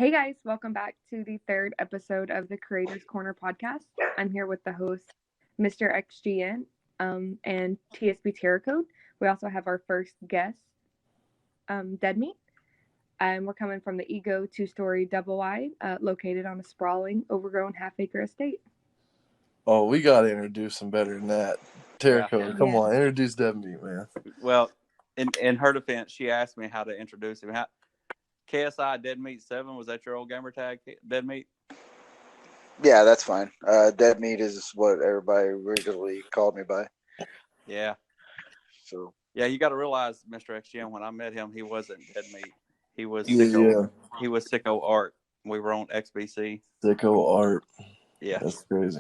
Hey guys, welcome back to the third episode of the Creators Corner podcast. I'm here with the host, Mr XGN, and TSB TerrorCode. We also have our first guest, DEADMEAT. We're coming from the Ego two-story double wide, located on a sprawling, overgrown half-acre estate. Oh, we got to introduce him better than that. TerrorCode, come on, introduce DEADMEAT, man. Well, in her defense, she asked me how to introduce him. KSI DEADMEAT 7, was that your old gamer tag, DEADMEAT? Yeah, that's fine. DEADMEAT is what everybody originally called me by. Yeah. So. Yeah, you got to realize, Mr. XGN, when I met him, he wasn't DEADMEAT. He was He was Sicko Art. We were on XBC. Sicko Art. Yeah, that's crazy.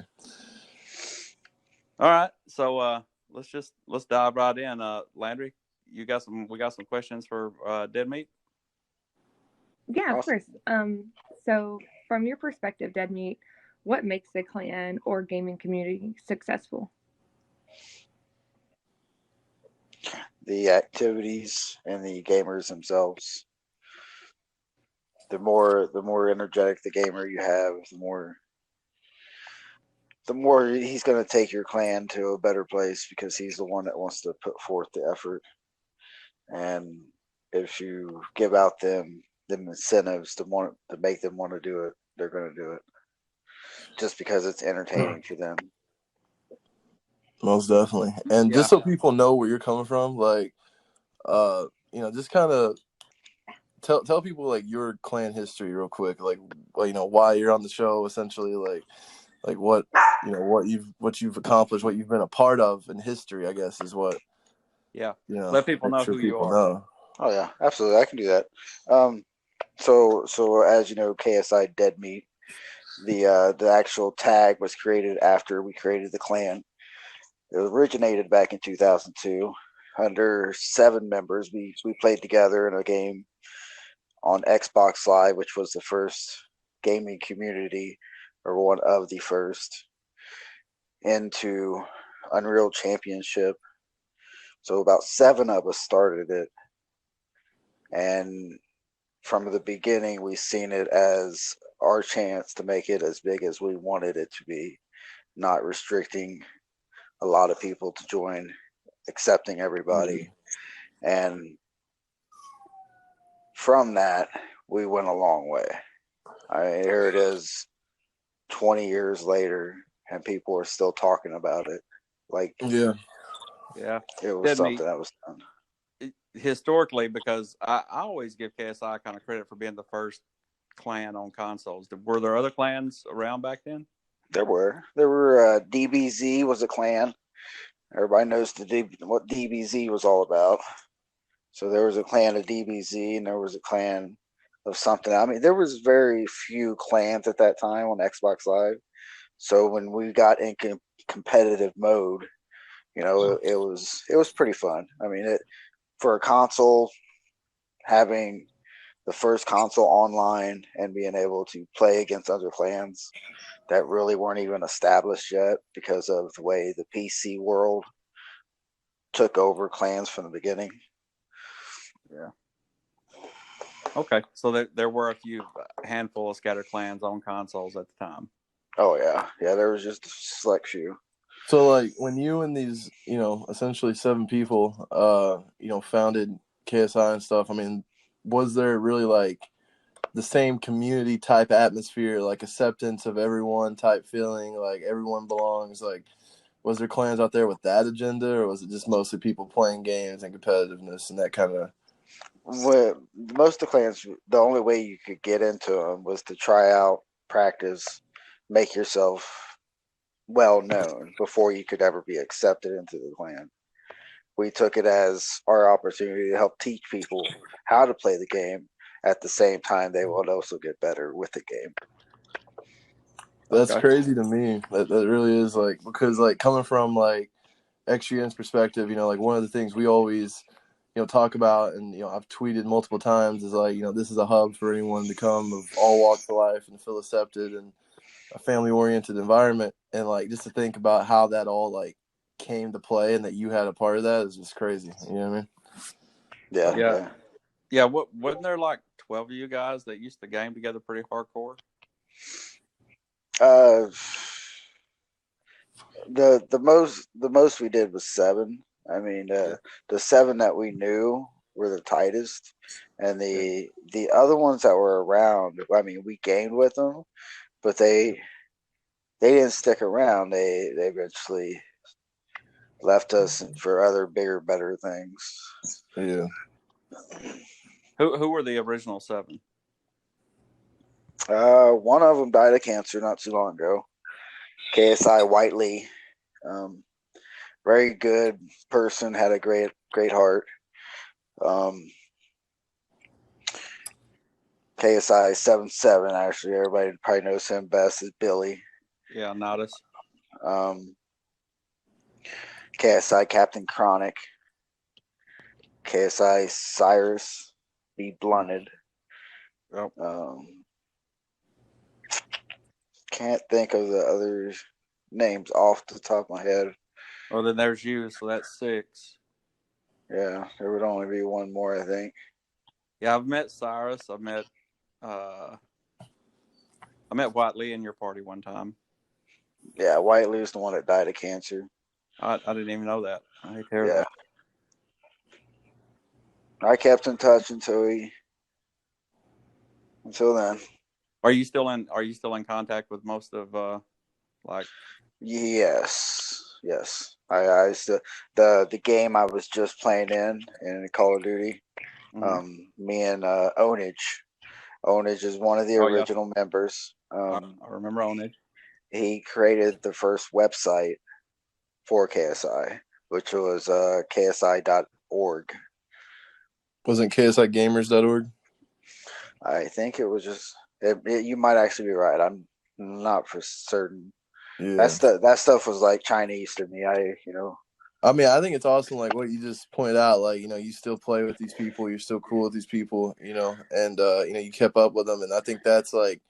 All right, so let's dive right in. Landry, we got some questions for DEADMEAT. Yeah, of course. So from your perspective, DEADMEAT, what makes a clan or gaming community successful? The activities and the gamers themselves. The more energetic the gamer you have, the more he's going to take your clan to a better place because he's the one that wants to put forth the effort. And if you give out them incentives to make them want to do it, they're going to do it just because it's entertaining to them. Most definitely. And just so people know where you're coming from, like, just kind of tell people like your clan history real quick, like, why you're on the show, essentially, like what you've accomplished, what you've been a part of in history, I guess is what. Yeah. Let people know who you are. Know. Oh yeah, absolutely. I can do that. So as you know, KSI DEADMEAT, the actual tag was created after we created the clan. It originated back in 2002 under 7 members. We played together in a game on Xbox Live, which was the first gaming community, or one of the first, into Unreal Championship. So about 7 of us started it. And from the beginning, we've seen it as our chance to make it as big as we wanted it to be, not restricting a lot of people to join, accepting everybody. And from that, we went a long way. Here it is 20 years later, and people are still talking about it. Like, yeah, it was something that was done. Historically, because I always give KSI kind of credit for being the first clan on consoles. Were there other clans around back then? There were DBZ was a clan. Everybody knows what DBZ was all about. So there was a clan of DBZ, and there was a clan of something. I mean, there was very few clans at that time on Xbox Live. So when we got in competitive mode, it was pretty fun. I mean, for a console, having the first console online and being able to play against other clans that really weren't even established yet because of the way the PC world took over clans from the beginning. Yeah. Okay, so there were a handful of scatter clans on consoles at the time. Oh yeah, there was just a select few. So like when you and these, essentially 7 people, founded KSI and stuff, I mean, was there really like the same community type atmosphere, like acceptance of everyone type feeling, like everyone belongs? Like, was there clans out there with that agenda, or was it just mostly people playing games and competitiveness and that kind of? Well, most of the clans, the only way you could get into them was to try out, practice, make yourself well known before you could ever be accepted into the clan. We took it as our opportunity to help teach people how to play the game. At the same time, they will also get better with the game. That's crazy to me. That really is, like, because like coming from like XGN's perspective, like one of the things we always talk about, and I've tweeted multiple times, is like this is a hub for anyone to come of all walks of life and feel accepted and a family oriented environment. And like just to think about how that all like came to play and that you had a part of that is just crazy. You know what I mean? Yeah. Yeah. Wasn't there like 12 of you guys that used to game together pretty hardcore? The most we did was 7. I mean, the 7 that we knew were the tightest, and the other ones that were around, I mean, we gamed with them, but they didn't stick around. They eventually left us for other bigger, better things. Yeah. Who were the original 7? One of them died of cancer not too long ago. KSI Whiteley, very good person, had a great heart. KSI 77, actually, everybody probably knows him best as Billy. Yeah, Nodus. KSI Captain Chronic. KSI Cyrus Be Blunted. Yep. Can't think of the other names off the top of my head. Well, then there's you, so that's 6. Yeah, there would only be one more, I think. Yeah, I've met Cyrus. I've met Whiteley in your party one time. Yeah, Whiteley was the one that died of cancer. I didn't even know that. I hate to hear that. I kept in touch until then. Are you still in contact with most of Yes. I still the game I was just playing in Call of Duty. Mm-hmm. Me and Onage is one of the original members. I remember Onage. He created the first website for KSI, which was KSI.org. Wasn't KSIGamers.org? I think it was just. You might actually be right. I'm not for certain. Yeah. That stuff was like Chinese to me. I mean, I think it's awesome, like what you just pointed out. Like, you still play with these people, you're still cool with these people, and you kept up with them, and I think that's like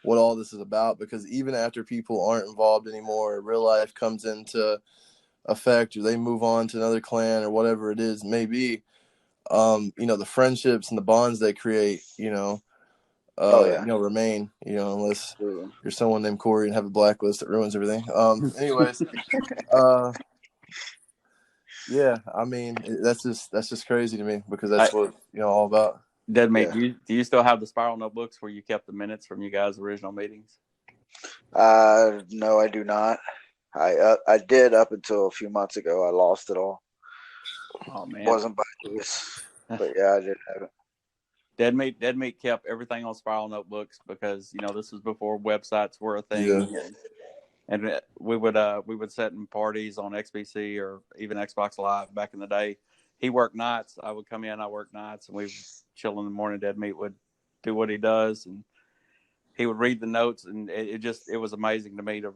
what all this is about. Because even after people aren't involved anymore, real life comes into effect, or they move on to another clan or whatever it is, maybe. The friendships and the bonds they create, remain, unless you're someone named Corey and have a blacklist that ruins everything. Anyways, yeah, I mean, that's just crazy to me, because that's what all about. Deadmeat, do you still have the spiral notebooks where you kept the minutes from you guys' original meetings? No, I do not. I did up until a few months ago. I lost it all. Oh man, wasn't by choice, but yeah, I did have it. Deadmeat kept everything on spiral notebooks because this was before websites were a thing, and we would set in parties on XBC or even Xbox Live back in the day. He worked nights. I would come in. I worked nights, and we would chill in the morning. Deadmeat would do what he does, and he would read the notes, and it was amazing to me to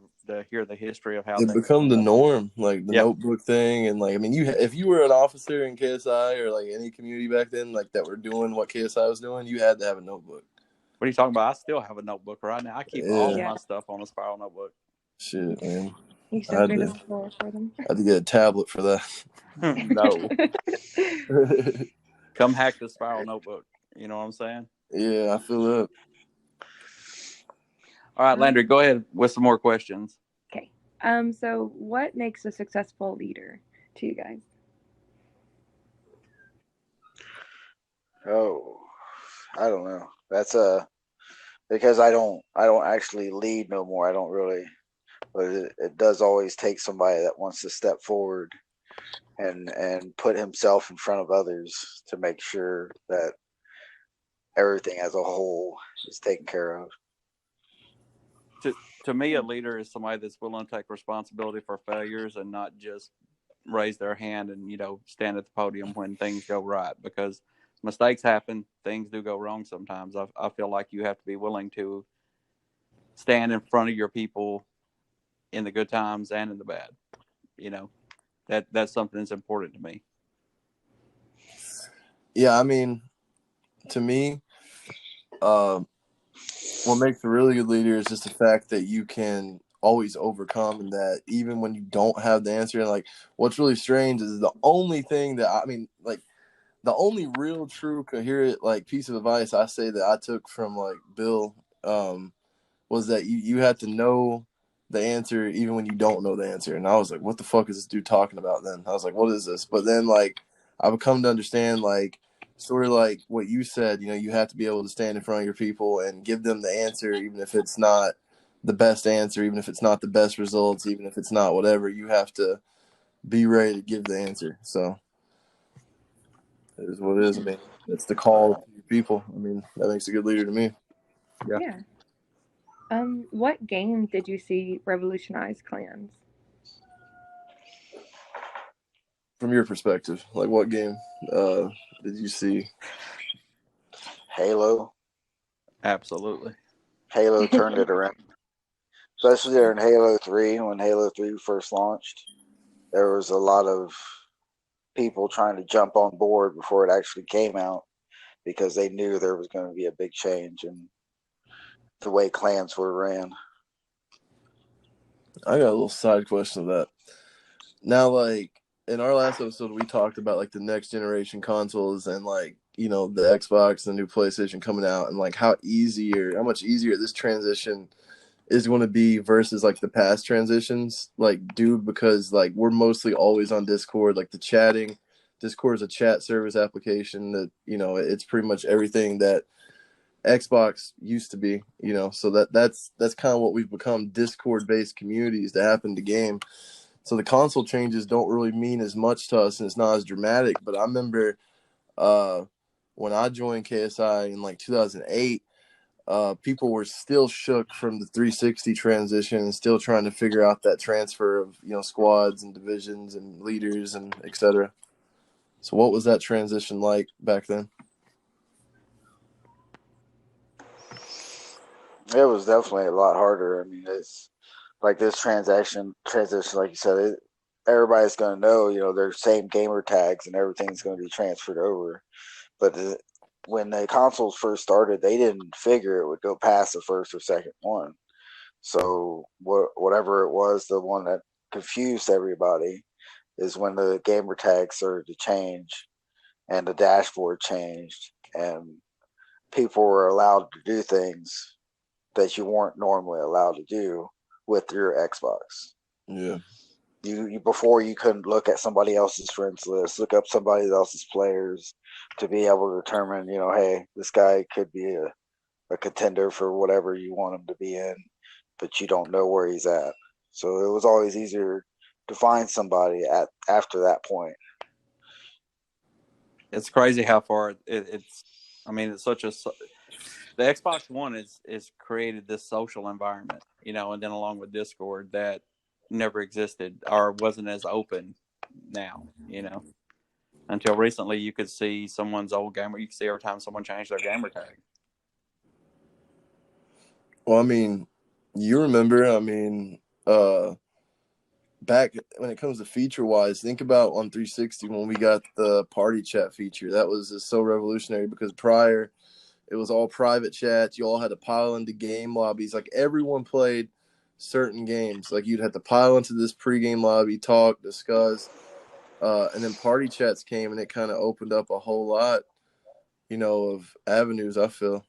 hear the history of how it become the norm, like the notebook thing. And like, I mean, if you were an officer in KSI or like any community back then, like that were doing what KSI was doing, you had to have a notebook. What are you talking about? I still have a notebook right now. I keep all of my stuff on a spiral notebook. Shit, man. You should be for them. I had to get a tablet for that. No. Come hack the spiral notebook. You know what I'm saying? Yeah, I feel it. All right, Landry, go ahead with some more questions. Okay. So what makes a successful leader to you guys? Oh, I don't know. That's because I don't actually lead no more. I don't really, but it does always take somebody that wants to step forward and put himself in front of others to make sure that everything as a whole is taken care of. To me, a leader is somebody that's willing to take responsibility for failures and not just raise their hand and stand at the podium when things go right, because mistakes happen. Things do go wrong sometimes. I feel like you have to be willing to stand in front of your people in the good times and in the bad. That's something that's important to me. Yeah, I mean, to me, what makes a really good leader is just the fact that you can always overcome, and that even when you don't have the answer. And like, what's really strange is the only thing that the only real, true, coherent like piece of advice I say that I took from like Bill was that you had to know the answer even when you don't know the answer. And I was like, what the fuck is this dude talking about then? I was like, what is this? But then like I've come to understand like sort of like what you said, you know, you have to be able to stand in front of your people and give them the answer, even if it's not the best answer, even if it's not the best results, even if it's not whatever, you have to be ready to give the answer. So it is what it is. I mean, it's the call to your people. I mean, that makes a good leader to me. Yeah. What game did you see revolutionize clans? From your perspective, like what game did you see? Halo. Absolutely. Halo turned it around. Especially there in Halo 3, when Halo 3 first launched. There was a lot of people trying to jump on board before it actually came out because they knew there was going to be a big change in the way clans were ran. I got a little side question of that. Now, like in our last episode, we talked about like the next generation consoles and like, you know, the Xbox, the new PlayStation coming out, and like how much easier this transition is going to be versus like the past transitions. Like, dude, because like we're mostly always on Discord, like the chatting. Discord is a chat service application that, you know, it's pretty much everything that Xbox used to be, you know, so that's kind of what we've become, Discord based communities that happen to game. So the console changes don't really mean as much to us and it's not as dramatic. But I remember when I joined KSI in like 2008, people were still shook from the 360 transition and still trying to figure out that transfer of, you know, squads and divisions and leaders and etc. So what was that transition like back then? It was definitely a lot harder. I mean, it's like this transition, like you said, everybody's going to know, you know, their same gamer tags and everything's going to be transferred over. But when the consoles first started, they didn't figure it would go past the first or second one. So whatever it was, the one that confused everybody is when the gamer tags started to change and the dashboard changed and people were allowed to do things that you weren't normally allowed to do with your Xbox. Yeah. You before you couldn't look at somebody else's friends list, look up somebody else's players to be able to determine, you know, hey, this guy could be a contender for whatever you want him to be in, but you don't know where he's at. So it was always easier to find somebody after that point. It's crazy how far it's. I mean, it's such a. The Xbox One is created this social environment, you know, and then along with Discord that never existed or wasn't as open now, you know. Until recently, you could see someone's old gamer. You could see every time someone changed their gamer tag. Well, I mean, you remember, I mean, back when it comes to feature wise, think about on 360 when we got the party chat feature. That was just so revolutionary because prior it was all private chats. You all had to pile into game lobbies. Like everyone played certain games. Like you'd have to pile into this pregame lobby, talk, discuss, and then party chats came and it kind of opened up a whole lot, you know, of avenues. I feel.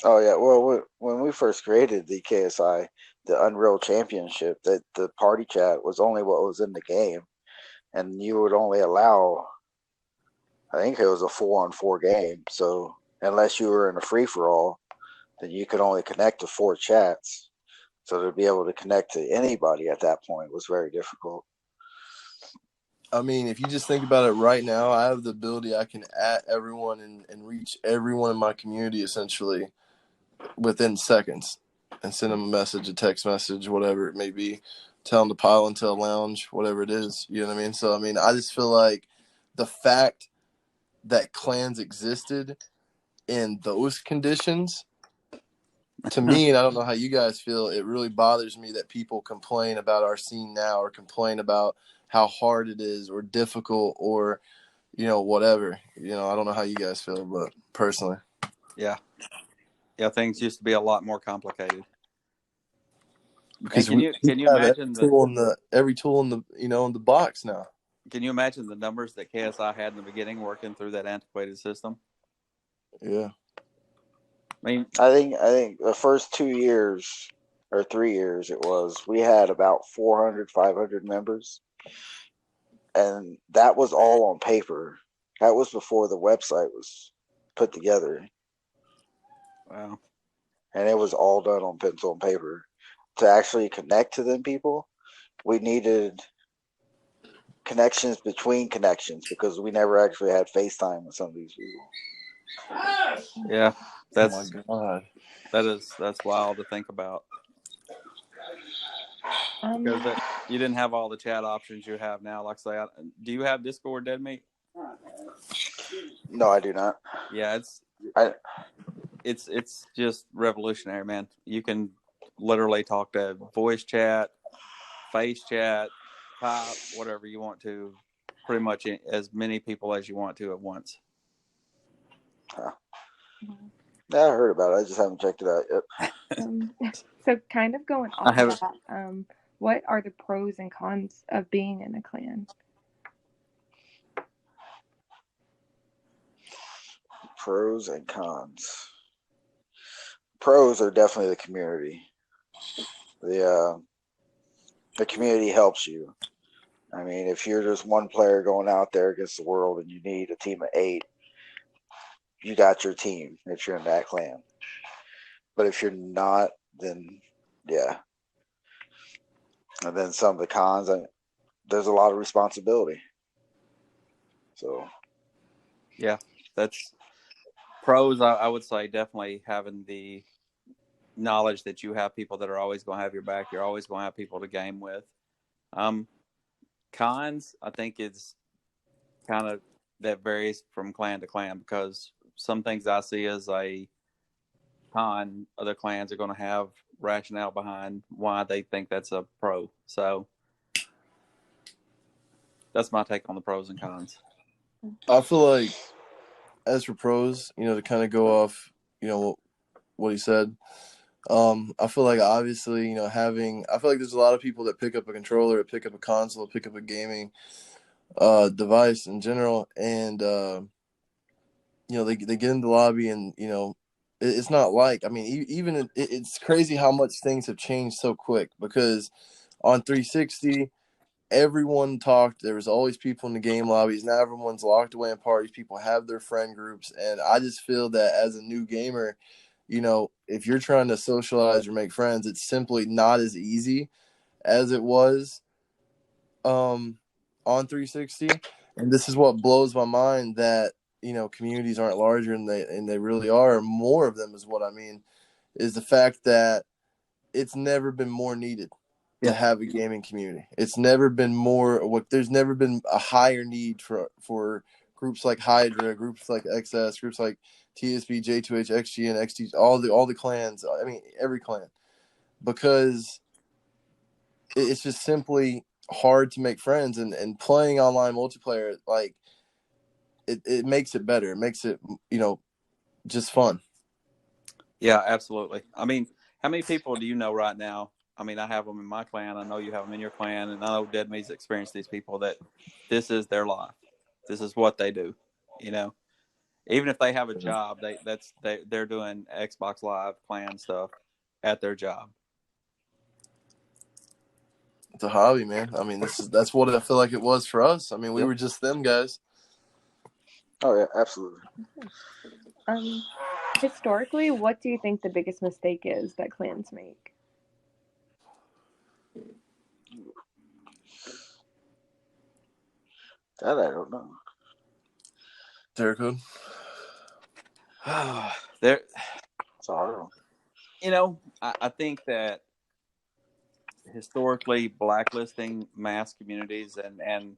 Oh yeah, well, when we first created the KSI, the Unreal Championship, that the party chat was only what was in the game, and you would only allow, I think it was a 4-on-4 game. So unless you were in a free for all, then you could only connect to 4 chats. So to be able to connect to anybody at that point was very difficult. I mean, if you just think about it right now, I have the ability I can at everyone and reach everyone in my community essentially within seconds and send them a message, a text message, whatever it may be, tell them to pile into a lounge, whatever it is. You know what I mean? So, I mean, I just feel like the fact that clans existed in those conditions, to me, and I don't know how you guys feel, it really bothers me that people complain about our scene now or complain about how hard it is or difficult or, you know, whatever. You know, I don't know how you guys feel, but personally. Yeah. Yeah, things used to be a lot more complicated. Because can you imagine every tool in the, you know, in the box now. Can you imagine the numbers that KSI had in the beginning working through that antiquated system? Yeah. I think the first 2 years or 3 years we had about 400, 500 members. And that was all on paper. That was before the website was put together. Wow. And it was all done on pencil and paper. To actually connect to them people, we needed connections between connections because we never actually had FaceTime with some of these people. Yeah, oh my God. That's wild to think about. Because you didn't have all the chat options you have now. Like I say, do you have Discord, DEADMEAT? No, I do not. Yeah, it's just revolutionary, man. You can literally talk to voice chat, face chat, type, whatever you want to, pretty much as many people as you want to at once. Huh. Yeah, I heard about it. I just haven't checked it out yet. So kind of going off of that, what are the pros and cons of being in a clan? Pros and cons. Pros are definitely the community. The community helps you. I mean, if you're just one player going out there against the world and you need a team of 8, you got your team if you're in that clan. But if you're not, then yeah. And then some of the cons, there's a lot of responsibility. So yeah, that's pros. I would say definitely having the knowledge that you have people that are always going to have your back. You're always going to have people to game with. Cons, I think it's kind of that varies from clan to clan because some things I see as a con, other clans are going to have rationale behind why they think that's a pro. So that's my take on the pros and cons. I feel like as for pros, to kind of go off, what he said, I feel like obviously, I feel like there's a lot of people that pick up a controller, pick up a console, pick up a gaming device in general, and they get in the lobby and it's not like, I mean, even it's crazy how much things have changed so quick because on 360 everyone talked. There was always people in the game lobbies. Now everyone's locked away in parties. People have their friend groups, and I just feel that as a new gamer, if you're trying to socialize or make friends, it's simply not as easy as it was on 360. And this is what blows my mind, that communities aren't larger and they really are. More of them is what I mean, is the fact that it's never been more needed to have a gaming community. It's never been more. There's never been a higher need for groups like Hydra, groups like XS, groups like TSB, J2H, XGN, XT, all the clans. I mean, every clan, because it's just simply hard to make friends, and playing online multiplayer, like it makes it better. It makes it just fun. Yeah, absolutely. I mean, how many people do you know right now? I mean, I have them in my clan. I know you have them in your clan, and I know DEADMEAT's experienced these people that this is their life. This is what they do. Even if they have a job, they're doing Xbox Live clan stuff at their job. It's a hobby, man. I mean, that's what I feel like it was for us. I mean, we were just them guys. Oh yeah, absolutely. Historically, what do you think the biggest mistake is that clans make? That I don't know. Terrorcode. There. It's a hard one. I think that historically blacklisting mass communities and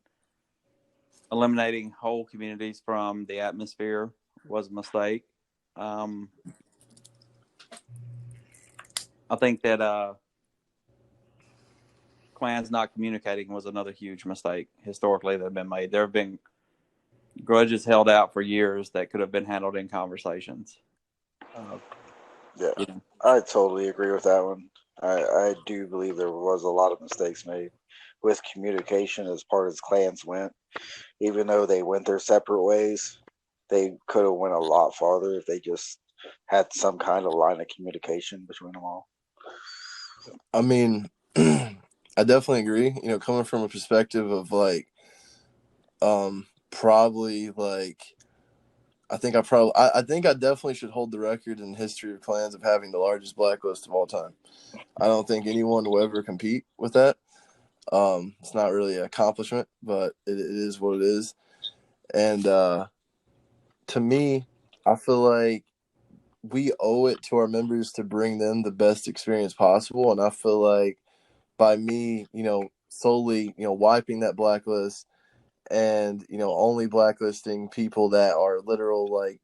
eliminating whole communities from the atmosphere was a mistake. I think that clans not communicating was another huge mistake historically that have been made. There have been grudges held out for years that could have been handled in conversations. I totally agree with that one. I do believe there was a lot of mistakes made. with communication as part as clans went. Even though they went their separate ways, they could have went a lot farther if they just had some kind of line of communication between them all. I mean, I definitely agree. You know, coming from a perspective of like, probably like, I think I definitely should hold the record in history of clans of having the largest blacklist of all time. I don't think anyone will ever compete with that. It's not really an accomplishment, but it is what it is. And to me, I feel like we owe it to our members to bring them the best experience possible. And I feel like by me, you know, solely, you know, wiping that blacklist and, you know, only blacklisting people that are literal like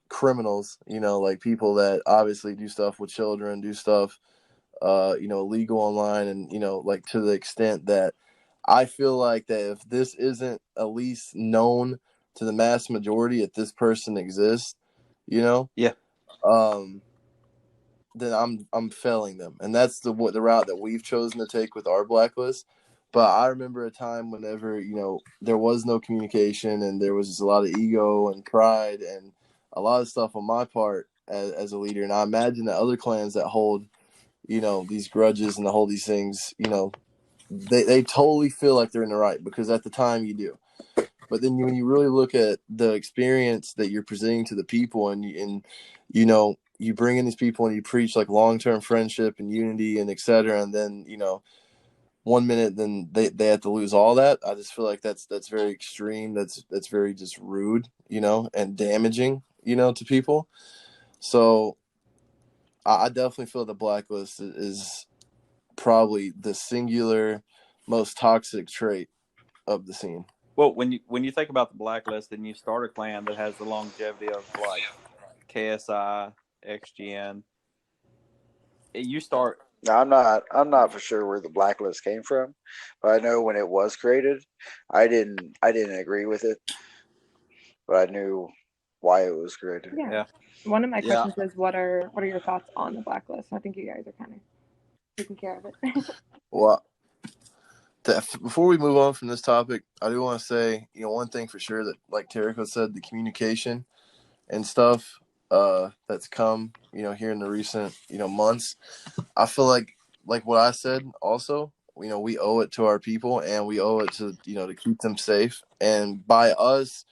criminals, you know, like people that obviously do stuff with children, do stuff, you know, illegal online, and, you know, like to the extent that I feel like that if this isn't at least known to the mass majority that this person exists, you know, then I'm failing them, and that's the route that we've chosen to take with our blacklist. But I remember a time whenever, you know, there was no communication and there was just a lot of ego and pride and a lot of stuff on my part as a leader. And I imagine that other clans that hold, you know, these grudges and hold these things, you know, they totally feel like they're in the right, because at the time you do. But then when you really look at the experience that you're presenting to the people, and you know, you bring in these people and you preach like long-term friendship and unity and et cetera, and then, you know, 1 minute then they have to lose all that. I just feel like that's very extreme. That's very just rude, you know, and damaging, you know, to people. So I definitely feel the blacklist is probably the singular most toxic trait of the scene. Well, when you think about the blacklist and you start a clan that has the longevity of like KSI, XGN, you start. Now, I'm not for sure where the blacklist came from, but I know when it was created, I didn't agree with it, but I knew why it was created. Yeah. One of my questions is, what are your thoughts on the blacklist? I think you guys are kind of taking care of it. Well, before we move on from this topic, I do want to say, you know, one thing for sure, that like Terrico said, the communication and stuff that's come, you know, here in the recent, you know, months. I feel like what I said also, you know, we owe it to our people, and we owe it to, you know, to keep them safe. And by us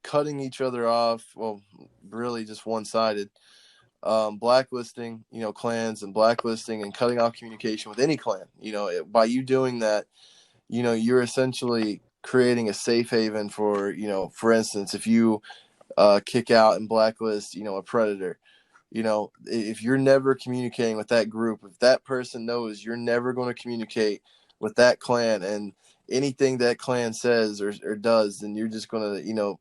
cutting each other off, well, really just one-sided, blacklisting, you know, clans, and blacklisting and cutting off communication with any clan, you know, by you doing that, you know, you're essentially creating a safe haven for, you know, for instance, if you kick out and blacklist, you know, a predator, you know, if you're never communicating with that group, if that person knows you're never going to communicate with that clan, and anything that clan says or does, then you're just going to, you know,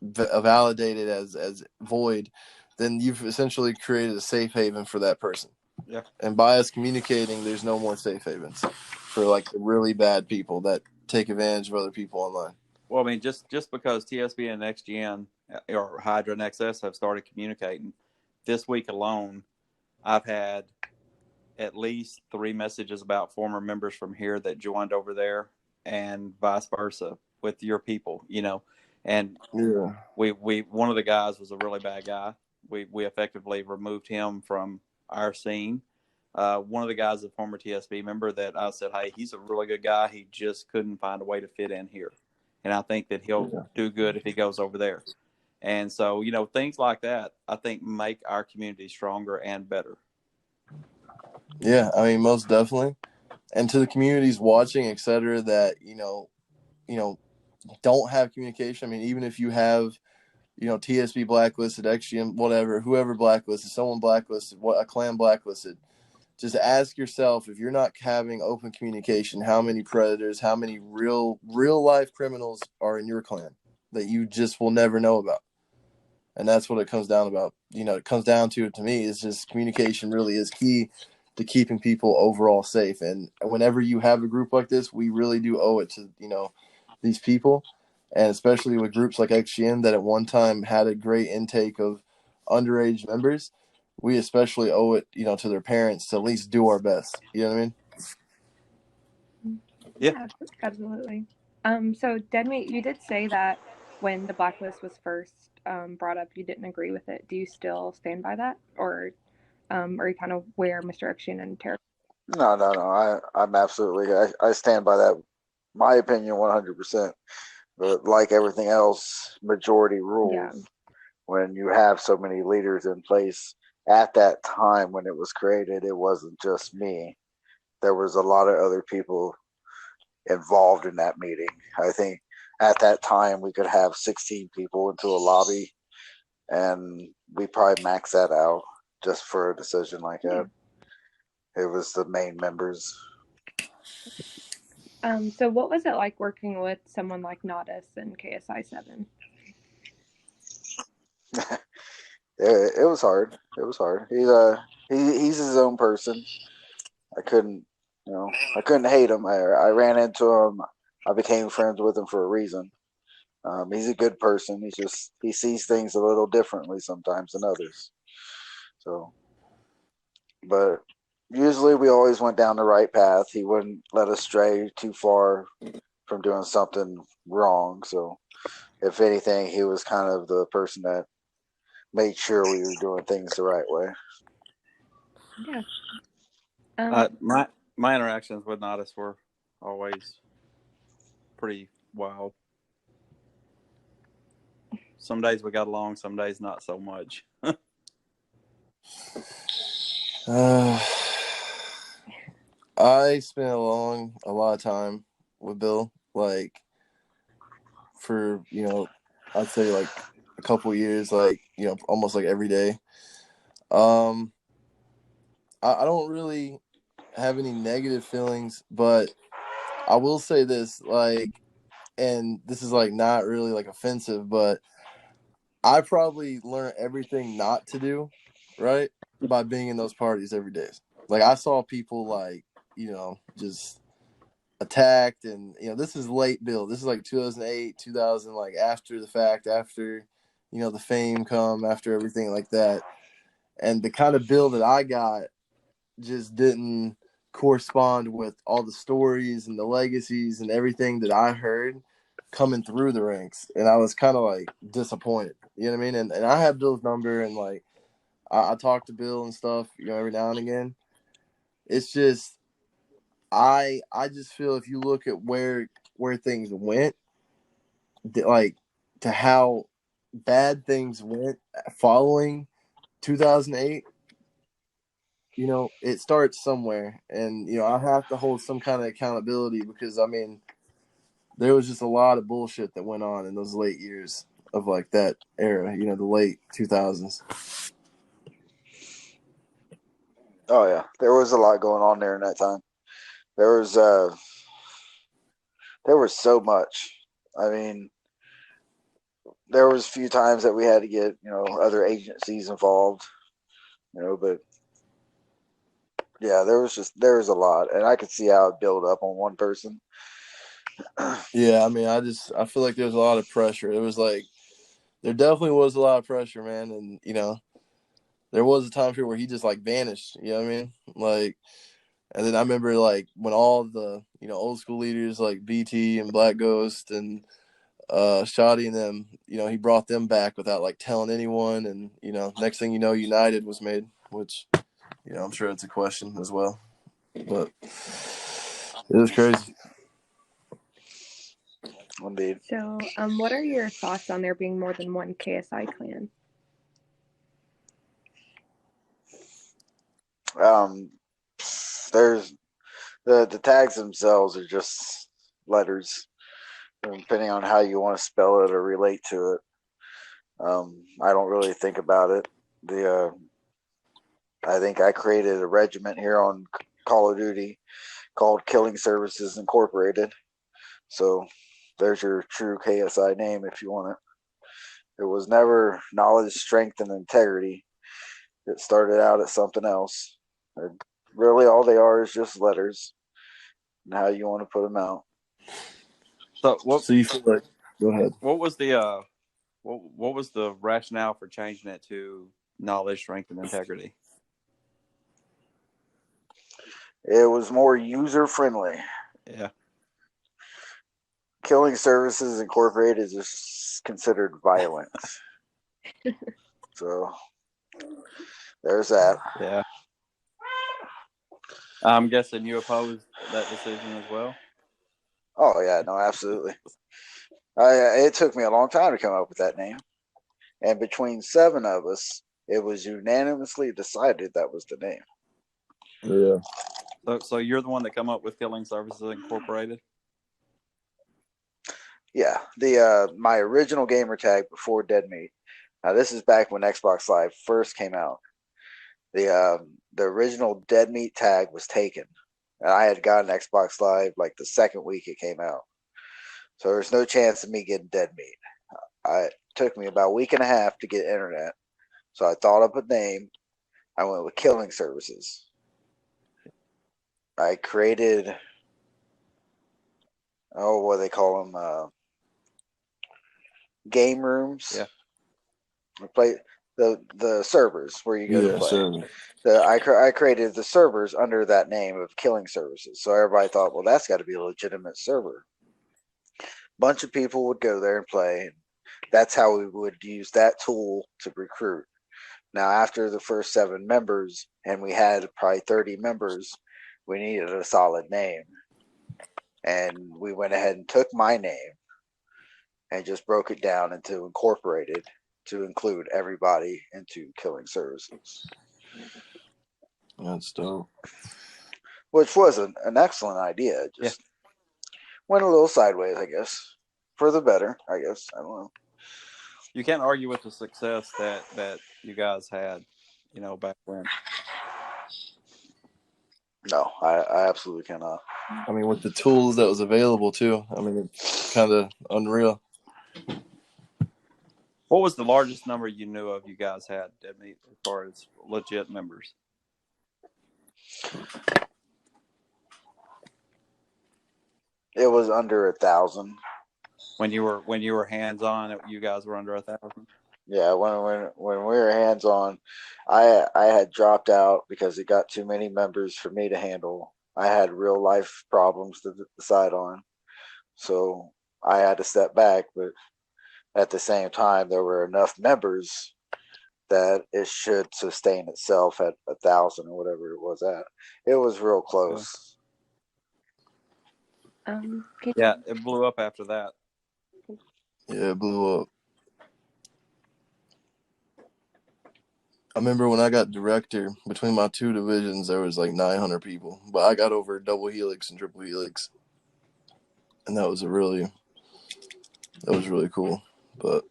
validate it as void, then you've essentially created a safe haven for that person. Yeah. And by us communicating, there's no more safe havens for like the really bad people that take advantage of other people online. Well, I mean, just because TSB and XGN or Hydra and XS have started communicating, this week alone, I've had at least 3 messages about former members from here that joined over there, and vice versa with your people, you know. And we one of the guys was a really bad guy. We effectively removed him from our scene. One of the guys, a former TSB member, that I said, hey, he's a really good guy. He just couldn't find a way to fit in here. And I think that he'll do good if he goes over there. And so, you know, things like that, I think, make our community stronger and better. Yeah, I mean, most definitely. And to the communities watching, et cetera, that, you know, don't have communication. I mean, even if you have, you know, TSB blacklisted, XGM, whatever, whoever blacklisted, someone blacklisted, a clan blacklisted, just ask yourself, if you're not having open communication, how many predators, how many real life criminals are in your clan that you just will never know about. And that's what it comes down about. You know, it comes down to me, is just communication really is key to keeping people overall safe. And whenever you have a group like this, we really do owe it to, you know, these people, and especially with groups like XGN that at one time had a great intake of underage members. We especially owe it, you know, to their parents to at least do our best. You know what I mean? Yeah, absolutely. So DEADMEAT, you did say that when the Blacklist was first brought up, you didn't agree with it. Do you still stand by that, or are you kind of where Mr. XGN and Terra? No. I'm absolutely. I stand by that. My opinion, 100%. But like everything else, majority rules. Yeah. When you have so many leaders in place at that time when it was created, it wasn't just me. There was a lot of other people involved in that meeting. I think at that time we could have 16 people into a lobby, and we probably maxed that out just for a decision like that. It was the main members. So what was it like working with someone like Nodis and KSI 7? It was hard. It was hard. He's his own person. I couldn't hate him. I ran into him. I became friends with him for a reason. He's a good person. He sees things a little differently sometimes than others. So, but usually we always went down the right path. He wouldn't let us stray too far from doing something wrong. So, if anything, he was kind of the person that made sure we were doing things the right way. Yeah. My interactions with Nodis were always pretty wild. Some days we got along, some days not so much. I spent a lot of time with Bill, like for, I'd say like a couple of years, like, almost like every day. I don't really have any negative feelings, but I will say this, like, and this is like not really like offensive, but I probably learned everything not to do, right, by being in those parties every day. Like, I saw people like, just attacked, and this is late Bill. This is like 2008, 2000, like after the fact, after the fame come, after everything like that, and the kind of Bill that I got just didn't correspond with all the stories and the legacies and everything that I heard coming through the ranks, and I was kind of like disappointed. You know what I mean? And I have Bill's number, and like I talk to Bill and stuff, every now and again. It's just I just feel if you look at where things went, like to how bad things went following 2008, it starts somewhere, and I have to hold some kind of accountability, because I mean there was just a lot of bullshit that went on in those late years of like that era, the late 2000s. Oh yeah, there was a lot going on there in that time. There was so much. I mean, there was a few times that we had to get other agencies involved, but yeah, there was a lot, and I could see how it built up on one person. Yeah, I mean, I feel like there was a lot of pressure. It was like there definitely was a lot of pressure, man, and there was a time period where he just like vanished. You know what I mean? Like, and then I remember like when all the old school leaders like BT and Black Ghost and Shoddy and them, he brought them back without like telling anyone, and next thing you know, United was made, which I'm sure it's a question as well, but it was crazy. Indeed. So, what are your thoughts on there being more than one KSI clan? There's the tags themselves are just letters, depending on how you want to spell it or relate to it. I don't really think about it. I think I created a regiment here on Call of Duty called Killing Services Incorporated. So there's your true KSI name if you want it. It was never knowledge, strength, and integrity. It started out as something else. And really, all they are is just letters and how you want to put them out. So you feel like? Go ahead. What was the what was the rationale for changing it to knowledge, strength, and integrity? It was more user friendly. Yeah. Killing Services Incorporated is considered violent. So there's that. Yeah. I'm guessing you opposed that decision as well. Oh yeah, no, absolutely. It took me a long time to come up with that name, and between 7 of us, it was unanimously decided that was the name. Yeah. So you're the one that come up with Killing Services Incorporated? Yeah, my original gamer tag before DEADMEAT. Now this is back when Xbox Live first came out. The original DEADMEAT tag was taken, and I had gotten Xbox Live like the second week it came out. So there's no chance of me getting DEADMEAT. It took me about a week and a half to get internet. So I thought up a name. I went with Killing Services. I created, what do they call them? Game rooms. Yeah. I play the servers where you go to play. Sure. I created the servers under that name of Killing Services. So everybody thought, well, that's got to be a legitimate server. Bunch of people would go there and play. That's how we would use that tool to recruit. Now, after the first 7 members, and we had probably 30 members, we needed a solid name. And we went ahead and took my name and just broke it down into Incorporated to include everybody into Killing Services. That's dope. Which was an excellent idea. Just went a little sideways, I guess. For the better, I guess. I don't know. You can't argue with the success that you guys had, back when. No, I absolutely cannot. I mean, with the tools that was available too. I mean, it's kind of unreal. What was the largest number you knew of you guys had, DEADMEAT, as far as legit members? It was under 1,000. When you were hands on, you guys were under 1,000. Yeah, when we were hands on, I had dropped out because it got too many members for me to handle. I had real life problems to decide on, so I had to step back. But at the same time, there were enough members that it should sustain itself at 1,000 or whatever it was at. It was real close. Yeah, it blew up after that. Yeah, it blew up. I remember when I got director, between my 2 divisions, there was like 900 people. But I got over double helix and triple helix. And that was really cool. But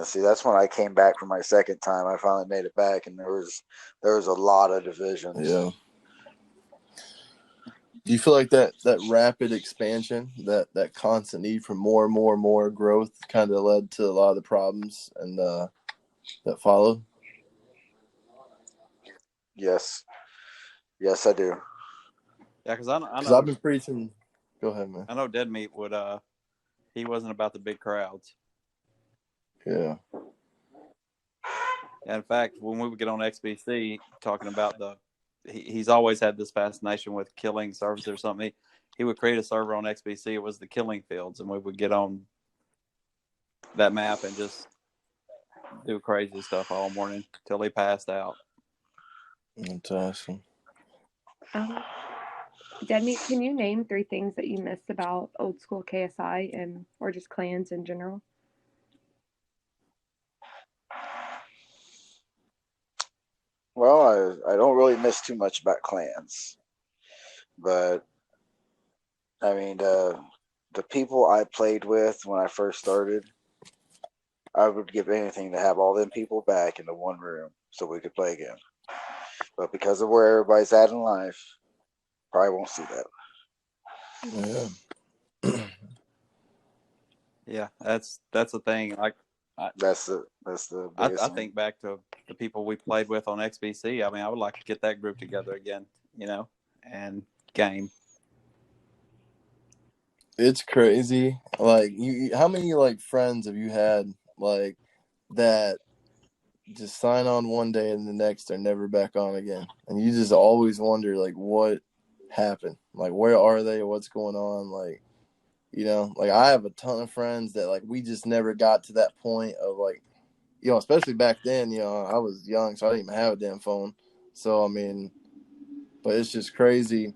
see, that's when I came back for my second time. I finally made it back, and there was a lot of divisions. Yeah. Do you feel like that rapid expansion, that constant need for more and more and more growth kind of led to a lot of the problems and that followed? Yes, I do. Yeah, because I know. I've been preaching. Go ahead, man. I know DEADMEAT would. He wasn't about the big crowds. Yeah. In fact, when we would get on XBC talking about he's always had this fascination with killing servers or something. He would create a server on XBC. It was the killing fields, and we would get on that map and just do crazy stuff all morning till he passed out. That's awesome. DEADMEAT, can you name 3 things that you miss about old school KSI or just clans in general? Well, I don't really miss too much about clans, but I mean the people I played with when I first started, I would give anything to have all them people back into one room so we could play again. But because of where everybody's at in life, probably won't see that. Yeah. Yeah, that's the thing. Like that's the biggest I think back to the people we played with on XBC. I mean, I would like to get that group together again, and game. It's crazy. Like, how many like friends have you had like that just sign on one day and the next they're never back on again, and you just always wonder like what happened, like where are they, what's going on, like You know, like I have a ton of friends that like we just never got to that point of like, you know, especially back then, you know, I was young, so I didn't even have a damn phone. So, I mean, but it's just crazy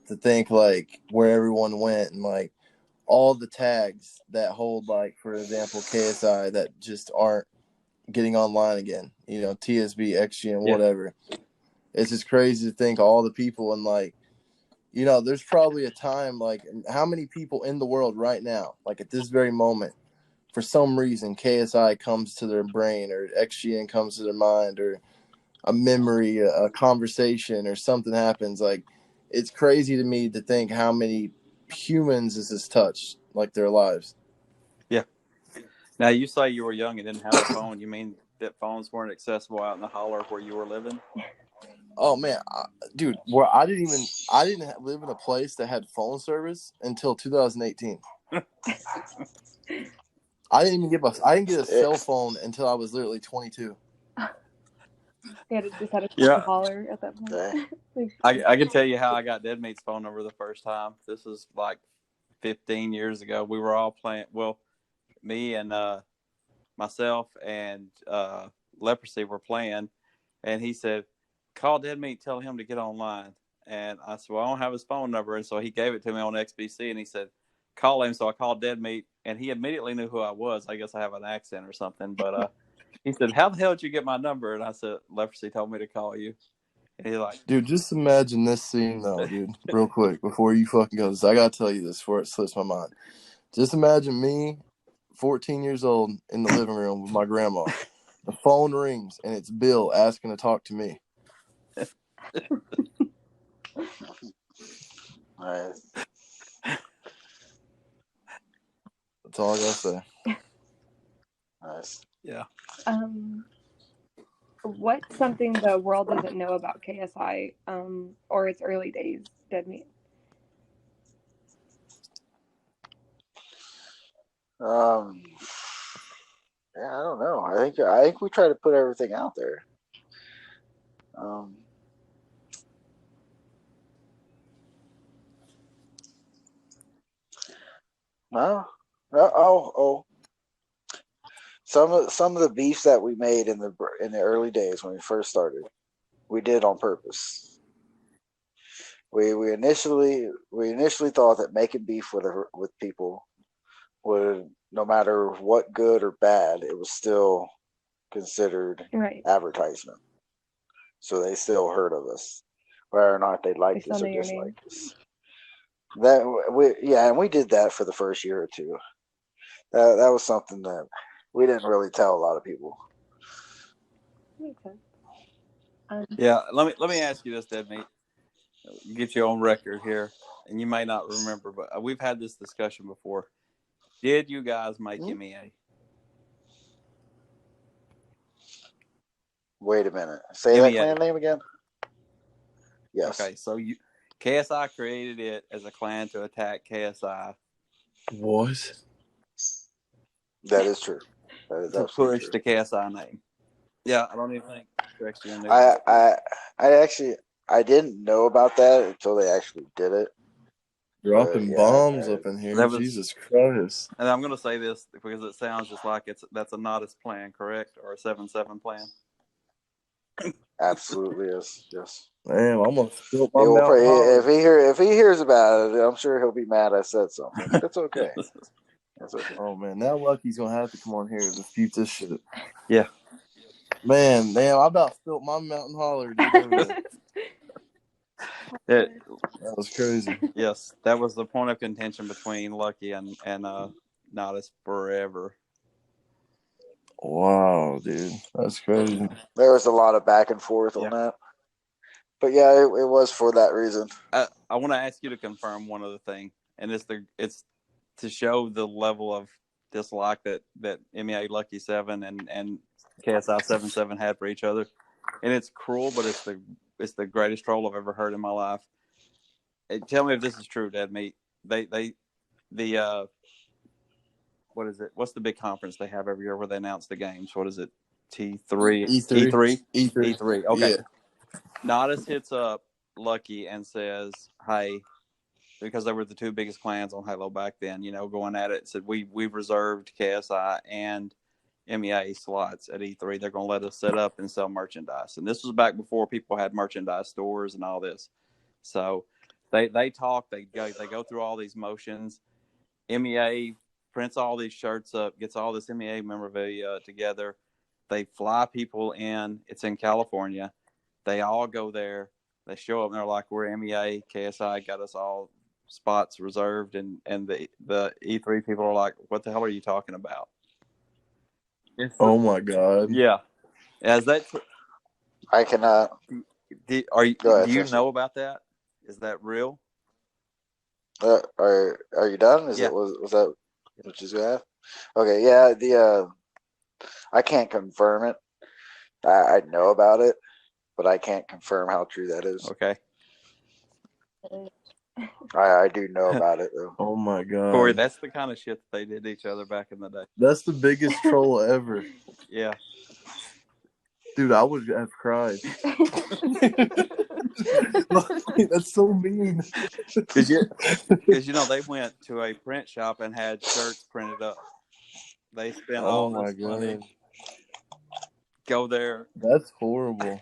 to think like where everyone went and like all the tags that hold, like, for example, KSI that just aren't getting online again, you know, TSB, XGN, whatever. It's just crazy to think all the people and like, you know, there's probably a time like how many people in the world right now, like at this very moment, for some reason, KSI comes to their brain or XGN comes to their mind or a memory, a conversation or something happens. Like, it's crazy to me to think how many humans this has touched, like their lives. Yeah. Now, you say you were young and didn't have a phone. You mean that phones weren't accessible out in the holler where you were living? Oh man, dude, where I didn't live in a place that had phone service until 2018. I didn't get a cell phone until I was literally 22. Yeah, just had a holler at that point. I can tell you how I got DeadMeat's phone number the first time. This was like 15 years ago. We were all playing. Well, me and myself and Leprosy were playing, and he said, "Call DeadMeat, tell him to get online." And I said, "Well, I don't have his phone number," and so he gave it to me on XBC, and he said, "Call him." So I called DeadMeat, and he immediately knew who I was. I guess I have an accent or something, but he said, "How the hell did you get my number?" And I said, "Leprosy told me to call you." And he's like, dude, just imagine this scene though, dude, real quick before you fucking go. I gotta tell you this before it slips my mind. Just imagine me, 14 years old, in the living room with my grandma. The phone rings and it's Bill asking to talk to me. Nice. That's all I gotta say. Nice. Yeah. What's something the world doesn't know about KSI or its early days, DeadMeat? Yeah, I don't know. I think we try to put everything out there. No. Some of the beefs that we made in the early days when we first started, we did on purpose. We initially thought that making beef with people would, no matter what good or bad, it was still considered advertisement. So they still heard of us, whether or not they liked us or disliked us. And we did that for the first year or two. That was something that we didn't really tell a lot of people. Makes sense. Yeah, let me ask you this, DeadMeat. Get you on record here, and you may not remember, but we've had this discussion before. Did you guys make MEA? Wait a minute. Say MEA. That clan name again? Yes. Okay, so KSI created it as a clan to attack KSI. What? That is true. That is to push the KSI name. Yeah, I don't even think XGN knew. I didn't know about that until they actually did it. Dropping bombs up in here. Jesus Christ. And I'm going to say this because it sounds just like that's a Nodus plan, correct? Or a 7-7 plan? Absolutely is. Yes. Man, I'm gonna spill my mouth. If he hears about it, I'm sure he'll be mad I said something. It's okay. That's okay. Oh man, now Lucky's gonna have to come on here to dispute this shit. Yeah. Man, damn, I about spilled my mountain holler, dude. That was crazy. Yes, that was the point of contention between Lucky and Nodus forever. Wow, dude, that's crazy. There was a lot of back and forth on that, but yeah, it was for that reason. I want to ask you to confirm one other thing, and it's to show the level of dislike that MEA Lucky 7 and KSI 7-7 had for each other, and it's cruel, but it's the greatest troll I've ever heard in my life. Tell me if this is true, DeadMeat. What is it? What's the big conference they have every year where they announce the games? What is it? E3. Okay. Yeah. Nodus hits up Lucky and says, "Hey, because they were the two biggest clans on Halo back then, going at it, said we've reserved KSI and MEA slots at E3. They're going to let us set up and sell merchandise. And this was back before people had merchandise stores and all this. So they talk, they go through all these motions. MEA prints all these shirts up, gets all this MEA memorabilia together. They fly people in. It's in California. They all go there. They show up and they're like, we're MEA. KSI got us all spots reserved. And the E3 people are like, what the hell are you talking about? Oh my God. Yeah. As that I cannot. do you know about that? Is that real? Are you done? Was that what you got? Okay, yeah. I can't confirm it. I know about it, but I can't confirm how true that is. Okay. I do know about it though. Oh my God, Corey, that's the kind of shit that they did to each other back in the day. That's the biggest troll ever. Yeah. Dude, I would have cried. That's so mean. Because they went to a print shop and had shirts printed up. They spent all this money. Go there. That's horrible.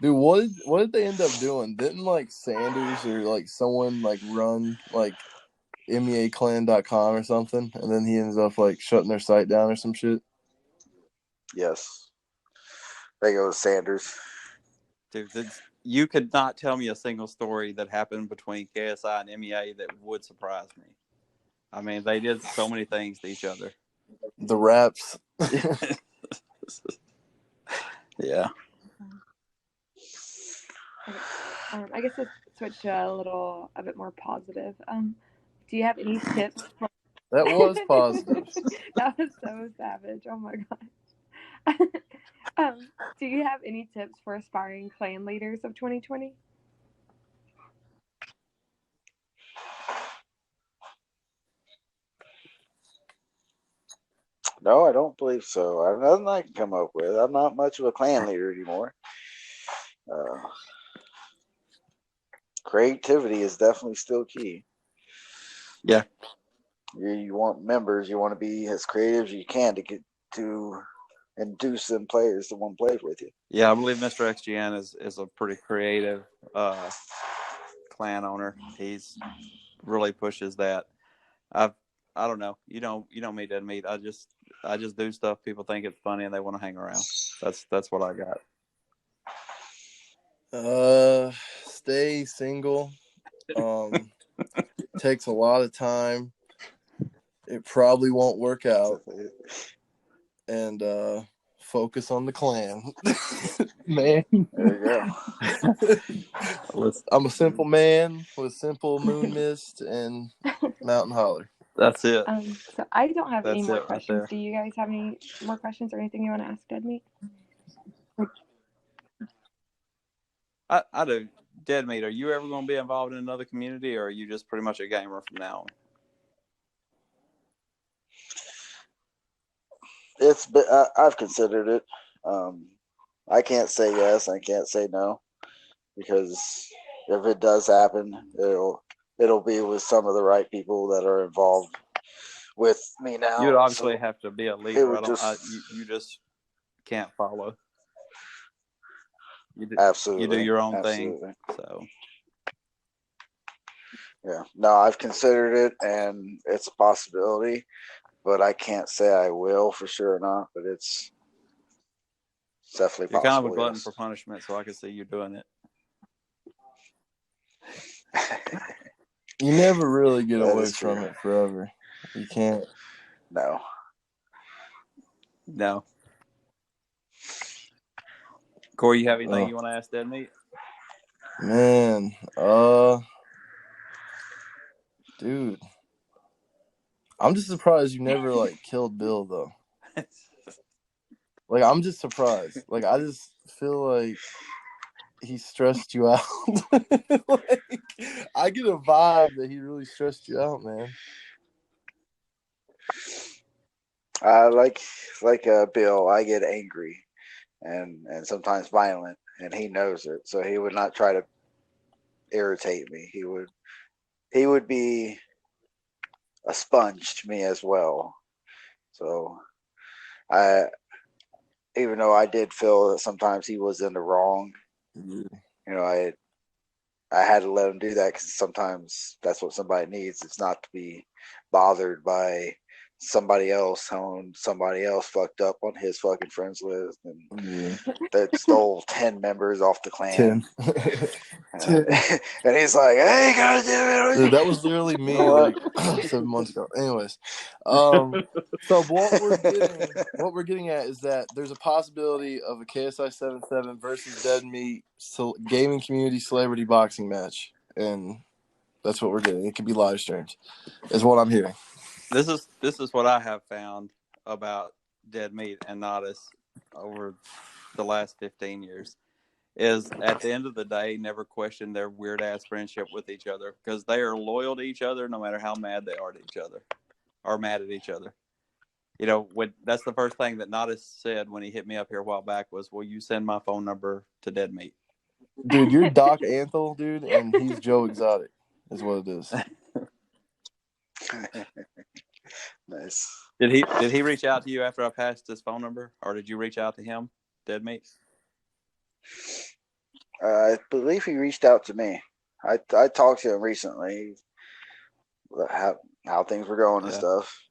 Dude, what did they end up doing? Didn't like Sanders or like someone like run like MEAclan.com or something, and then he ends up like shutting their site down or some shit? Yes. They go with Sanders. Dude, you could not tell me a single story that happened between KSI and MEA that would surprise me. I mean, they did so many things to each other. The raps. Yeah. I guess let's switch to a bit more positive. Do you have any tips? That was positive. That was so savage. Oh my gosh. Do you have any tips for aspiring clan leaders of 2020? No, I don't believe so. I have nothing I can come up with. I'm not much of a clan leader anymore. Creativity is definitely still key. Yeah. You want members. You want to be as creative as you can to get to induce them players to want to play with you. Yeah, I believe Mr. XGN is a pretty creative clan owner. He's really pushes that. I don't know. You know me, DEADMEAT. I just do stuff people think it's funny and they want to hang around. That's what I got. Stay single. Takes a lot of time. It probably won't work out. And focus on the clan. Man. There you go. I'm a simple man with simple moon mist and mountain holler. That's it. So I don't have any more questions. Right. Do you guys have any more questions or anything you want to ask DEADMEAT? I do. DEADMEAT, are you ever going to be involved in another community, or are you just pretty much a gamer from now on? I've considered it. I can't say yes. I can't say no, because if it does happen, it'll be with some of the right people that are involved with me now. You would obviously have to be a leader. You just can't follow. Absolutely. You do your own thing. So. Yeah. No, I've considered it, and it's a possibility, but I can't say I will for sure or not. But it's definitely possible. You're kind of a glutton for punishment, so I can see you doing it. You never really get away from it forever. You can't. No. Corey, you have anything you want to ask DEADMEAT? Man, dude, I'm just surprised you never killed Bill though. I'm just surprised. I just feel like he stressed you out. I get a vibe that he really stressed you out, man. Like Bill, I get angry and sometimes violent, and he knows it. So he would not try to irritate me. He would be a sponge to me as well. So even though I did feel that sometimes he was in the wrong, I had to let him do that because sometimes that's what somebody needs. It's not to be bothered by somebody else telling somebody else fucked up on his fucking friends list and that stole 10 members off the clan. 10. And he's like, "Hey, gotta do it." Dude, that was literally me like 7 months ago. Anyways, so what we're getting at is that there's a possibility of a KSI 77 versus DEADMEAT gaming community celebrity boxing match, and that's what we're getting. It could be live streamed, is what I'm hearing. This is what I have found about DEADMEAT and Nodis over the last 15 years. Is at the end of the day, never question their weird ass friendship with each other because they are loyal to each other no matter how mad they are to each other or mad at each other. That's the first thing that Nodis said when he hit me up here a while back was, "Will you send my phone number to DEADMEAT?" Dude, you're Doc Anthel, dude, and he's Joe Exotic, is what it is. Nice. Did he reach out to you after I passed his phone number, or did you reach out to him, DEADMEAT? I believe he reached out to me. I talked to him recently, how things were going and stuff.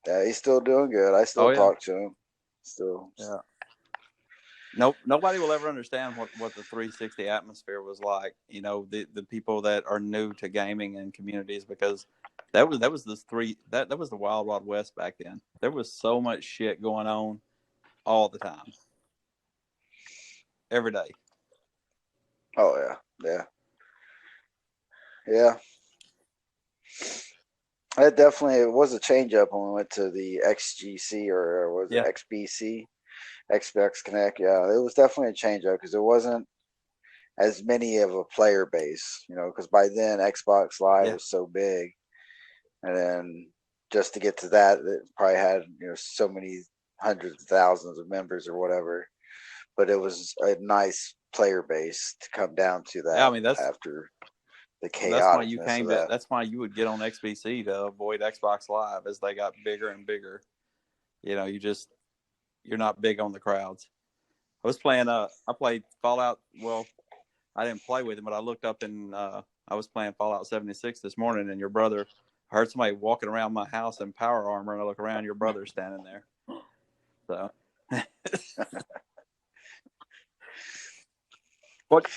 Yeah, he's still doing good. I still talk to him. Still. Yeah. Nobody will ever understand what the 360 atmosphere was like. The people that are new to gaming and communities, because that was the wild west back then. There was so much shit going on all the time, every day. Oh yeah. It was a change up when we went to the XGC or was it XBC, Xbox Connect. Yeah, it was definitely a change up because there wasn't as many of a player base, because by then Xbox Live was so big, and then just to get to that, it probably had so many hundreds of thousands of members or whatever. But it was a nice player base to come down to that. Yeah, I mean that's after the chaoticness. That's why you would get on XBC to avoid Xbox Live as they got bigger and bigger. You're not big on the crowds. I was playing. I played Fallout. Well, I didn't play with him, but I looked up and I was playing Fallout 76 this morning, and your brother. I heard somebody walking around my house in power armor, and I look around, your brother's standing there. So. What?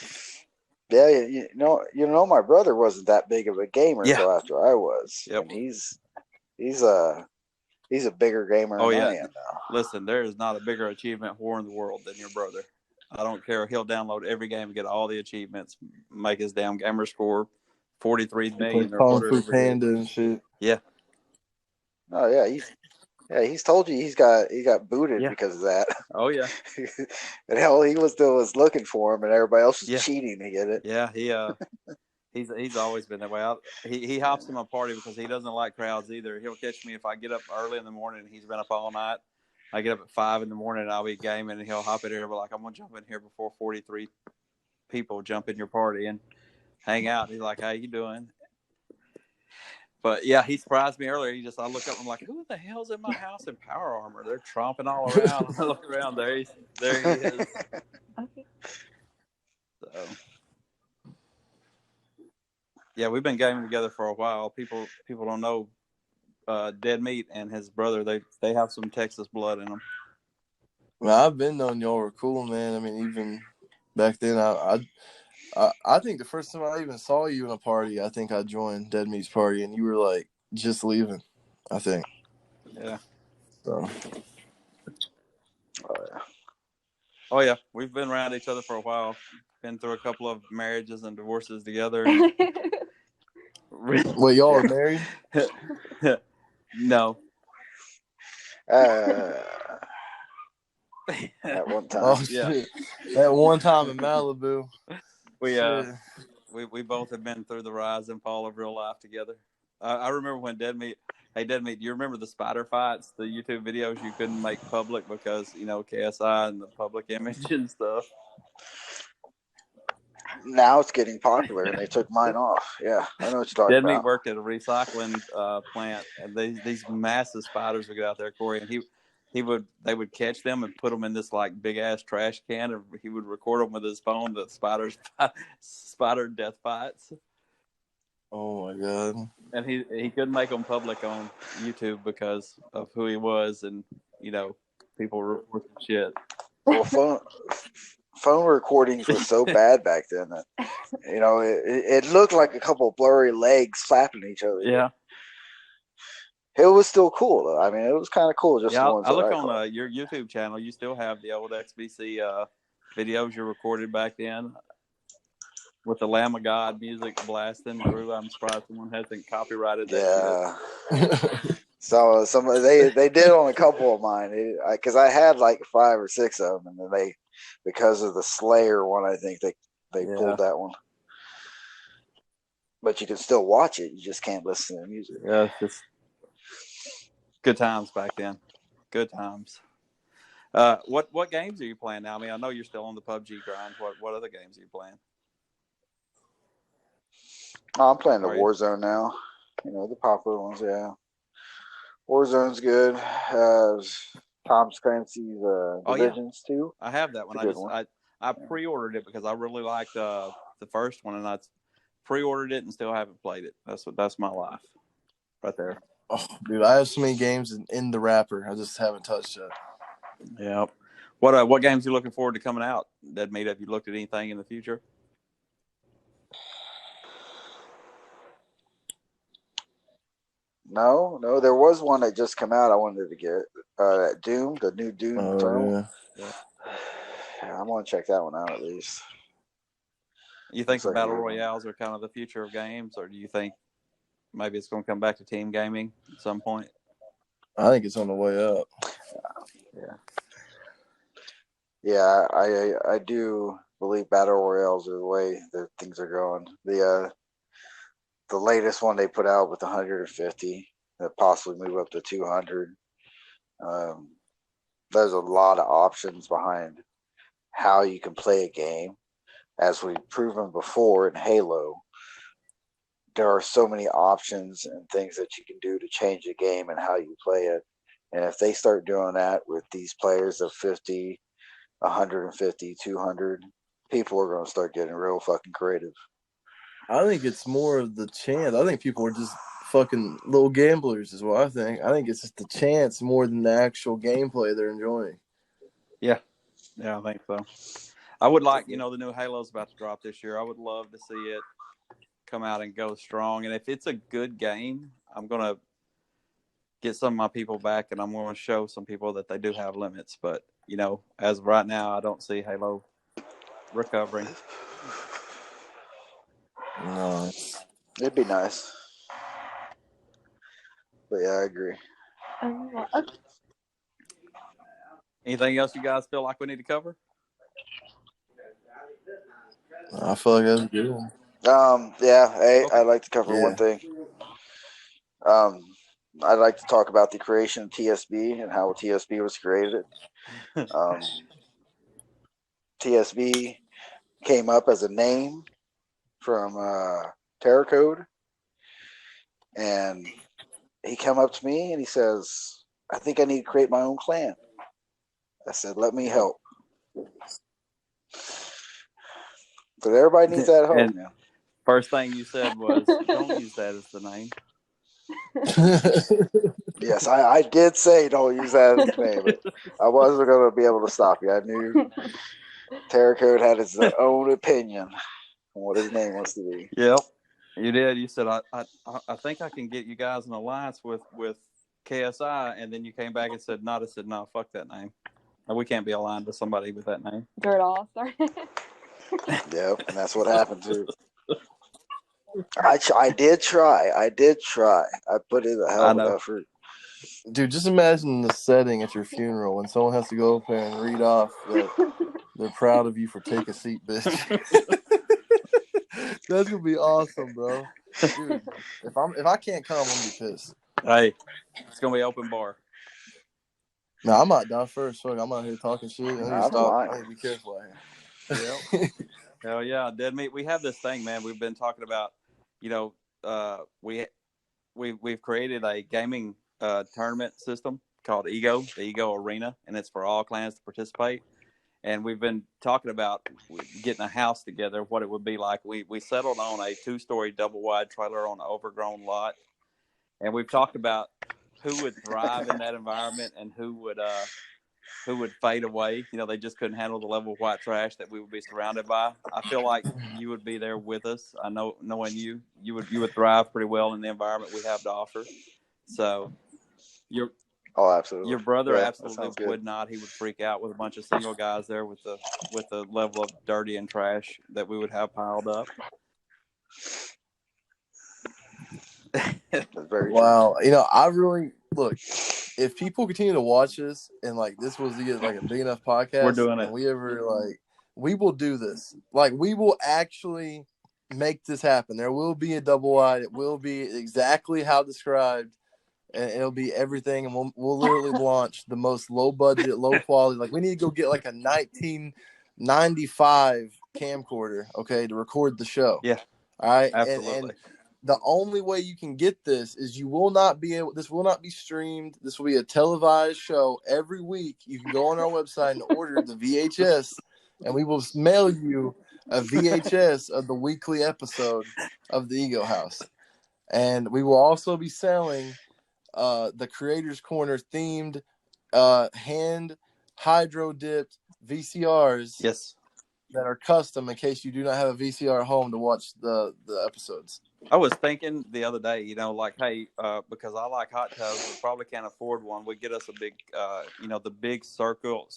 Yeah, my brother wasn't that big of a gamer until after I was. Yep. And he's a bigger gamer than I am now. Listen, there is not a bigger achievement whore in the world than your brother. I don't care. He'll download every game and get all the achievements, make his damn gamer score 43 million or whatever. Kung Fu Panda and shit. Yeah. Oh yeah, he's told you he got booted because of that. Oh yeah. And hell, he was looking for him, and everybody else was cheating to get it. Yeah, he's always been that way. He hops in my party because he doesn't like crowds either. He'll catch me if I get up early in the morning and he's been up all night. I get up at 5 in the morning and I'll be gaming, and he'll hop in here and be like, "I'm gonna jump in here before 43 people jump in your party and hang out." He's like, "How you doing?" But yeah, he surprised me earlier. I look up and I'm like, "Who the hell's in my house in power armor?" They're tromping all around. I look around, there he is. Okay. So yeah, we've been gaming together for a while. People don't know DEADMEAT and his brother. They have some Texas blood in them. Well, I've been knowing y'all were cool, man. I mean, even back then, I think the first time I even saw you in a party, I think I joined DEADMEAT's party, and you were like just leaving, I think. Yeah. So. Oh yeah, we've been around each other for a while. Been through a couple of marriages and divorces together. Wait, y'all are married? No. At one time. Oh shit! At one time in Malibu. We both have been through the rise and fall of real life together. I remember when DEADMEAT. Hey, DEADMEAT, do you remember the spider fights, the YouTube videos you couldn't make public because KSI and the public image and stuff? now it's getting popular, and they took mine off. Yeah, I know what you're talking DEADMEAT about. worked at a recycling plant, and these massive spiders would get out there, Corey, and they would catch them and put them in this like big ass trash can, and he would record them with his phone. The spider death fights. Oh my god! And he couldn't make them public on YouTube because of who he was, and people were reporting shit. Well, phone recordings were so bad back then that it looked like a couple of blurry legs slapping each other. Yeah. It was still cool though. I mean, it was kind of cool. Just yeah, the ones I look on your YouTube channel. You still have the old XBC videos you recorded back then with the Lamb of God music blasting. Drew, I'm surprised someone hasn't copyrighted that. Yeah. So they did on a couple of mine because I had like 5 or 6 of them, and then because of the Slayer one, I think they pulled that one. But you can still watch it. You just can't listen to the music. Yeah, it's just good times back then. Good times. What games are you playing now? I mean, I know you're still on the PUBG grind. What other games are you playing? Oh, I'm playing the Warzone now. The popular ones, yeah. Warzone's good. Tom Clancy's Divisions too. I have that one. I pre-ordered it because I really liked the first one, and I pre-ordered it and still haven't played it. That's my life, right there. Oh, dude, I have so many games in the wrapper. I just haven't touched it. Yeah. What games are you looking forward to coming out? DEADMEAT, have you looked at anything in the future? No. There was one that just came out. I wanted to get that Doom, the new Doom Eternal. Yeah. I'm gonna check that one out at least. You think the battle royales are kind of the future of games, or do you think maybe it's going to come back to team gaming at some point? I think it's on the way up. Yeah, I do believe battle royales are the way that things are going. The latest one they put out with 150 that possibly move up to 200. There's a lot of options behind how you can play a game. As we've proven before in Halo, there are so many options and things that you can do to change the game and how you play it. And if they start doing that with these players of 50, 150, 200, people are going to start getting real fucking creative. I think it's more of the chance. I think people are just fucking little gamblers is what I think. I think it's just the chance more than the actual gameplay they're enjoying. Yeah, I think so. I would like, the new Halo's about to drop this year. I would love to see it come out and go strong. And if it's a good game, I'm going to get some of my people back, and I'm going to show some people that they do have limits. But, as of right now, I don't see Halo recovering. No. It'd be nice. But yeah, I agree. Okay. Anything else you guys feel like we need to cover? I feel like that's a good one. I'd like to cover one thing. I'd like to talk about the creation of TSB and how TSB was created. TSB came up as a name from TerrorCode, and he came up to me and he says, "I think I need to create my own clan." I said, "Let me help." But everybody needs that help, man. First thing you said was, "Don't use that as the name." Yes, I did say don't use that as the name, but I wasn't going to be able to stop you. I knew TerrorCode had his own opinion on what his name was to be. Yep, you did. You said, I think I can get you guys an alliance with KSI, and then you came back and said, "No." I said, "No, fuck that name. We can't be aligned with somebody with that name." Dirt off. Sorry. Yep, and that's what happened too. I did try. I put in a hell of an effort. Dude, just imagine the setting at your funeral when someone has to go up there and read off that they're proud of you for take a seat, bitch. That's gonna be awesome, bro. Dude, if I can't come, I'm gonna be pissed. Hey, it's gonna be open bar. No, I might die first. Fuck, I'm out here talking shit. I need to stop. I need to be careful out here. Yep. Hell yeah, Dead Meat. We have this thing, man. We've been talking about, we've created a gaming tournament system called Ego, the Ego Arena, and it's for all clans to participate. And we've been talking about getting a house together, what it would be like. We settled on a 2-story double wide trailer on an overgrown lot, and we've talked about who would thrive in that environment and who would fade away. They just couldn't handle the level of white trash that we would be surrounded by. I feel like you would be there with us. I know, knowing you would thrive pretty well in the environment we have to offer. So absolutely. Your brother absolutely would not. He would freak out with a bunch of single guys there with the level of dirty and trash that we would have piled up. Wow. I really look. If people continue to watch this and this was like a big enough podcast, we're doing it. And we ever we will do this. We will actually make this happen. There will be a double wide. It will be exactly how described, and it'll be everything. And we'll literally launch the most low budget, low quality. We need to go get a 1995 camcorder, okay, to record the show. Yeah. All right. Absolutely. And the only way you can get this is this will not be streamed. This will be a televised show every week. You can go on our website and order the VHS, and we will mail you a VHS of the weekly episode of the Ego House. And we will also be selling the Creators Corner themed hand hydro dipped VCRs. Yes. That are custom in case you do not have a VCR at home to watch the episodes. I was thinking the other day, hey, because I like hot tubs, we probably can't afford one. We get us a big, the big circle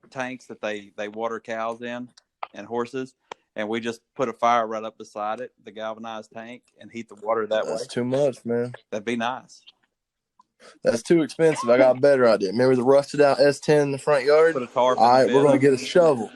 tanks that they water cows in and horses, and we just put a fire right up beside it, the galvanized tank, and heat the water that way. That's too much, man. That'd be nice. That's too expensive. I got a better idea. Remember the rusted out S10 in the front yard? Put a tarp. All right, we're gonna get a shovel.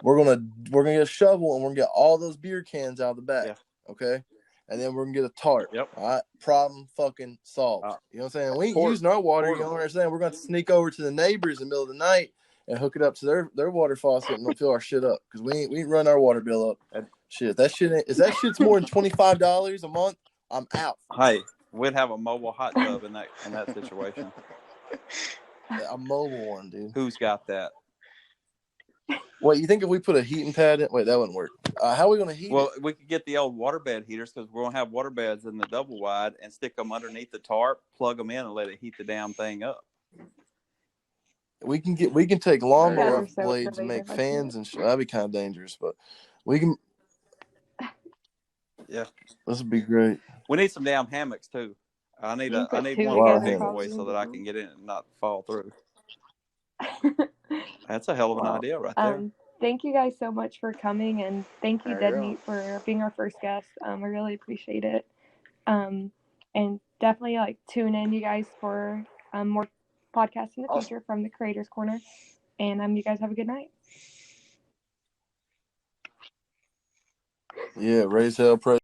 We're gonna get a shovel, and we're gonna get all those beer cans out of the back. Yeah. Okay, and then we're gonna get a tarp. Yep. All right, problem fucking solved. You know what I'm saying? We ain't using our water. You know what I'm saying? We're gonna sneak over to the neighbors in the middle of the night and hook it up to their water faucet and they'll fill our shit up because we ain't run our water bill up. Shit, that shit's more than $25 a month, I'm out. Hey, we'd have a mobile hot tub in that situation. A mobile one, dude. Who's got that? Wait, you think if we put a heating pad in? Wait, that wouldn't work. How are we going to heat it? We could get the old waterbed heaters because we're going to have water beds in the double wide and stick them underneath the tarp, plug them in, and let it heat the damn thing up. We can take lawnmower blades and make fans and shit. That'd be kind of dangerous, but we can. Yeah, this would be great. We need some damn hammocks too. I need one big boy so that I can get in and not fall through. That's a hell of an idea right there. Thank you guys so much for coming, and thank you, Dead Meat, for being our first guest. I really appreciate it. And definitely tune in, you guys, for more podcasts in the future from the Creators Corner. And you guys have a good night. Yeah, raise hell, praise.